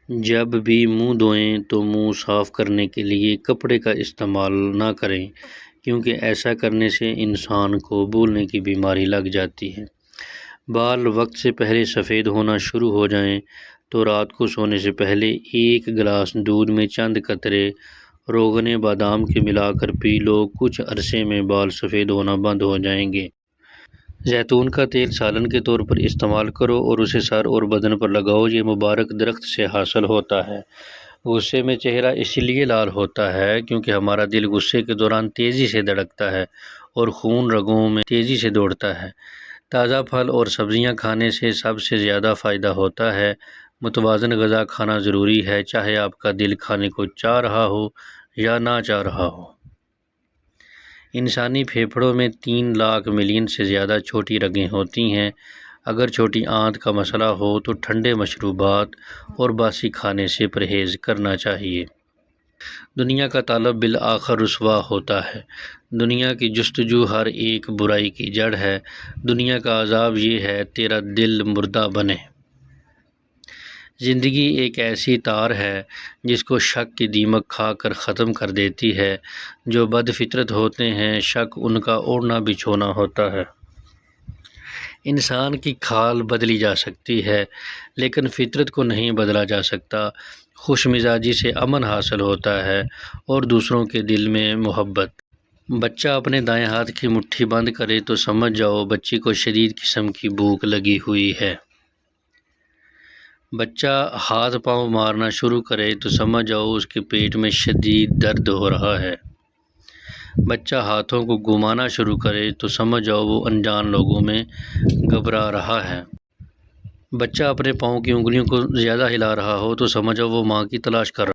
جب بھی منہ دھوئیں تو منہ صاف کرنے کے لیے کپڑے کا استعمال نہ کریں، کیونکہ ایسا کرنے سے انسان کو بھولنے کی بیماری لگ جاتی ہے۔ بال وقت سے پہلے سفید ہونا شروع ہو جائیں تو رات کو سونے سے پہلے ایک گلاس دودھ میں چند قطرے روغن بادام کے ملا کر پی لو، کچھ عرصے میں بال سفید ہونا بند ہو جائیں گے۔ زیتون کا تیل سالن کے طور پر استعمال کرو اور اسے سر اور بدن پر لگاؤ، یہ مبارک درخت سے حاصل ہوتا ہے۔ غصے میں چہرہ اس لیے لال ہوتا ہے کیونکہ ہمارا دل غصے کے دوران تیزی سے دھڑکتا ہے اور خون رگوں میں تیزی سے دوڑتا ہے۔ تازہ پھل اور سبزیاں کھانے سے سب سے زیادہ فائدہ ہوتا ہے۔ متوازن غذا کھانا ضروری ہے، چاہے آپ کا دل کھانے کو چاہ رہا ہو یا نہ چاہ رہا ہو۔ انسانی پھیپھڑوں میں 3 لاکھ ملین سے زیادہ چھوٹی رگیں ہوتی ہیں۔ اگر چھوٹی آنت کا مسئلہ ہو تو ٹھنڈے مشروبات اور باسی کھانے سے پرہیز کرنا چاہیے۔ دنیا کا طالب بالآخر رسوا ہوتا ہے۔ دنیا کی جستجو ہر ایک برائی کی جڑ ہے۔ دنیا کا عذاب یہ ہے تیرا دل مردہ بنے۔ زندگی ایک ایسی تار ہے جس کو شک کی دیمک کھا کر ختم کر دیتی ہے۔ جو بد فطرت ہوتے ہیں، شک ان کا اوڑھنا بچھونا ہوتا ہے۔ انسان کی کھال بدلی جا سکتی ہے لیکن فطرت کو نہیں بدلا جا سکتا۔ خوش مزاجی سے امن حاصل ہوتا ہے اور دوسروں کے دل میں محبت۔ بچہ اپنے دائیں ہاتھ کی مٹھی بند کرے تو سمجھ جاؤ بچی کو شدید قسم کی بھوک لگی ہوئی ہے۔ بچہ ہاتھ پاؤں مارنا شروع کرے تو سمجھ جاؤ اس کے پیٹ میں شدید درد ہو رہا ہے۔ بچہ ہاتھوں کو گھمانا شروع کرے تو سمجھ جاؤ وہ انجان لوگوں میں گھبرا رہا ہے۔ بچہ اپنے پاؤں کی انگلیوں کو زیادہ ہلا رہا ہو تو سمجھ جاؤ وہ ماں کی تلاش کر رہا ہے۔